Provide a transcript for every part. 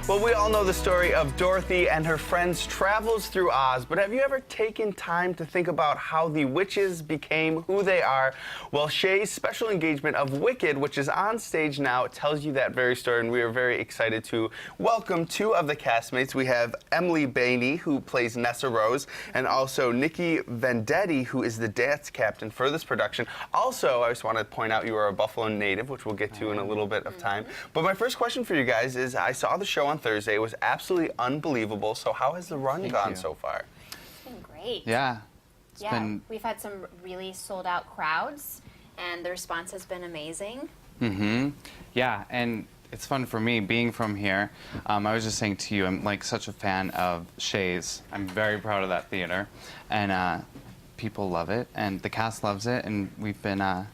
Well, we all know the story of Dorothy and her friends' travels through Oz, but have you ever taken time to think about how the witches became who they are? Well, Shea's special engagement of Wicked, which is on stage now, tells you that very story, and we are very excited to welcome two of the castmates. We have Emily Bainey, who plays Nessa Rose, and also Nikki Vendetti, who is the dance captain for this production. Also, I just want to point out you are a Buffalo native, which we'll get to in a little bit of time. But my first question for you guys is, I saw the show on Thursday. It was absolutely unbelievable. So how has the run gone so far? It's been great. Yeah. We've had some really sold out crowds, and the response has been amazing. Yeah, and it's fun for me being from here. I was just saying to you, I'm like such a fan of Shea's. I'm very proud of that theater, and people love it, and the cast loves it, and we've been,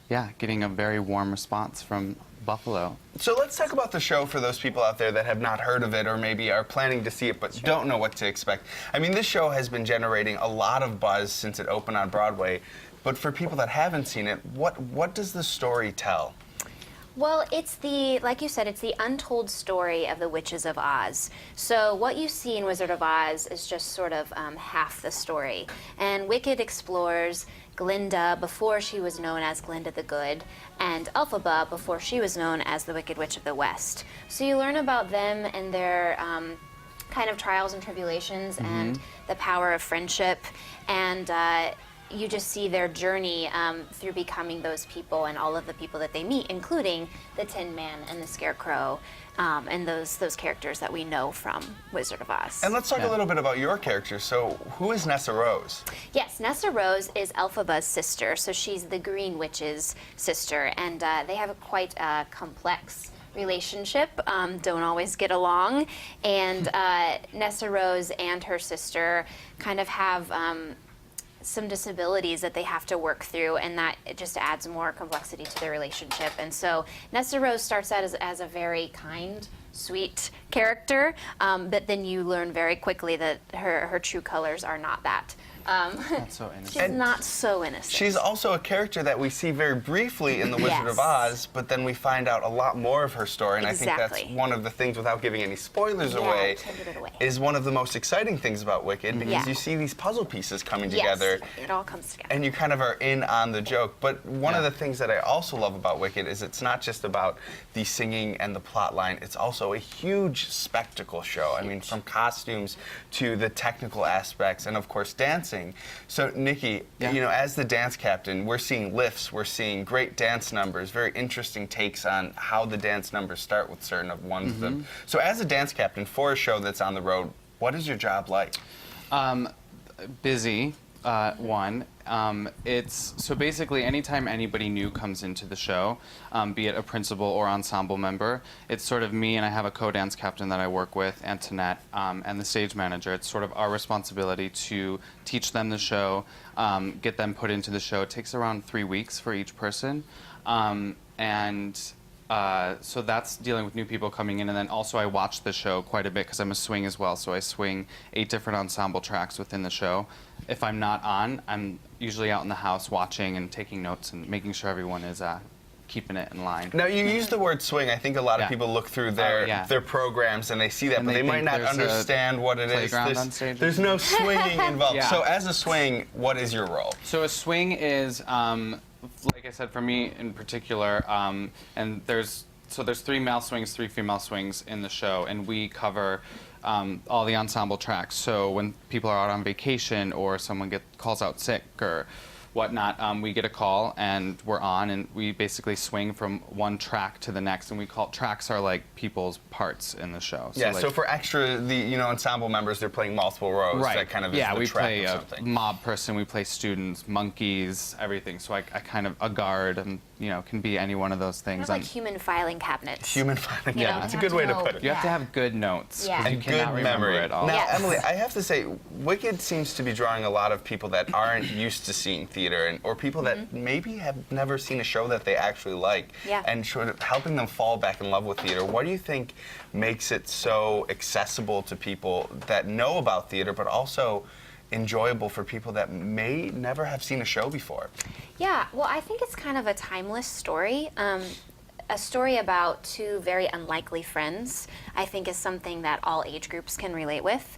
getting a very warm response from Buffalo. So let's talk about the show for those people out there that have not heard of it or maybe are planning to see it but don't know what to expect. I mean, this show has been generating a lot of buzz since it opened on Broadway, but for people that haven't seen it, what does the story tell? Well, it's like you said, it's the untold story of the Witches of Oz. So what you see in Wizard of Oz is just sort of half the story. And Wicked explores Glinda before she was known as Glinda the Good, and Elphaba before she was known as the Wicked Witch of the West. So you learn about them and their kind of trials and tribulations and the power of friendship, and you just see their journey through becoming those people and all of the people that they meet, including the Tin Man and the Scarecrow, and those characters that we know from Wizard of Oz. And let's talk a little bit about your character. So who is Nessa Rose? Yes, Nessa Rose is Elphaba's sister, so she's the Green Witch's sister, and they have quite a complex relationship, don't always get along, and Nessa Rose and her sister kind of have some disabilities that they have to work through, and that it just adds more complexity to their relationship. And so Nessa Rose starts out as a very kind, sweet character, but then you learn very quickly that her true colors are not that. Not so innocent. She's not so innocent. She's also a character that we see very briefly in The Wizard of Oz, but then we find out a lot more of her story, and I think that's one of the things, without giving any spoilers away, is one of the most exciting things about Wicked, because you see these puzzle pieces coming together. It all comes together. And you kind of are in on the joke. But one of the things that I also love about Wicked is it's not just about the singing and the plot line, it's also a huge spectacle show. I mean, from costumes to the technical aspects, and of course dancing. So, Nikki, you know, as the dance captain, we're seeing lifts, we're seeing great dance numbers, very interesting takes on how the dance numbers start with certain of ones of them. So, as a dance captain for a show that's on the road, what is your job like? Busy, one. So basically, anytime anybody new comes into the show, be it a principal or ensemble member, it's sort of me, and I have a co-dance captain that I work with, Antoinette, and the stage manager. It's sort of our responsibility to teach them the show, get them put into the show. It takes around 3 weeks for each person. So that's dealing with new people coming in, and then also I watch the show quite a bit because I'm a swing as well, so I swing 8 different ensemble tracks within the show. If I'm not on, I'm usually out in the house watching and taking notes and making sure everyone is keeping it in line. Now, you use the word swing. I think a lot of people look through their programs and they see that, but they might not understand what it is. There's no swinging involved. So as a swing, what is your role? So a swing is, like I said, for me in particular, and there's 3 male swings, 3 female swings in the show, and we cover all the ensemble tracks. So when people are out on vacation or someone calls out sick or whatnot, we get a call and we're on, and we basically swing from one track to the next, and we call tracks are like people's parts in the show. So so for extra, the ensemble members, they're playing multiple roles. Right. That kind of is the we track play or a something. mob person, we play students, monkeys, everything. So I kind of a guard, and can be any one of those things. Kind of like human filing cabinets. Human filing cabinets. That's a good way to put it. You have to have good notes. Yeah. You cannot remember it all. Now, Emily, I have to say, Wicked seems to be drawing a lot of people that aren't used to seeing theater, or people that maybe have never seen a show that they actually like, and sort of helping them fall back in love with theater. What do you think makes it so accessible to people that know about theater, but also enjoyable for people that may never have seen a show before? Yeah, well, I think it's kind of a timeless story. a story about two very unlikely friends, I think, is something that all age groups can relate with.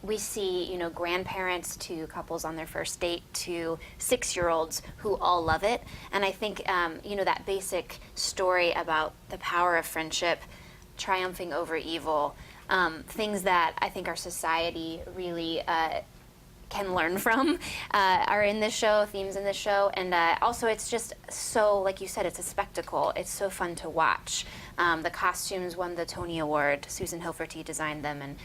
We see, grandparents to couples on their first date to 6-year-olds who all love it. And I think, that basic story about the power of friendship triumphing over evil, things that I think our society really can learn from are in this show, themes in this show. And also it's just so, like you said, it's a spectacle. It's so fun to watch. The costumes won the Tony Award. Susan Hilferty designed them, and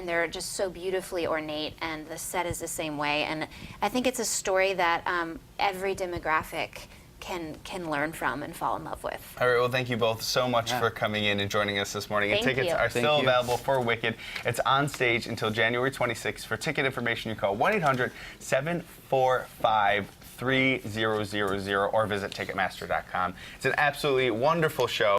they're just so beautifully ornate, and the set is the same way. And I think it's a story that every demographic can learn from and fall in love with. All right, well, thank you both so much for coming in and joining us this morning. Thank and tickets you. are Thank still you. available for Wicked. It's on stage until January 26th. For ticket information, you call 1-800-745-3000 or visit Ticketmaster.com. It's an absolutely wonderful show.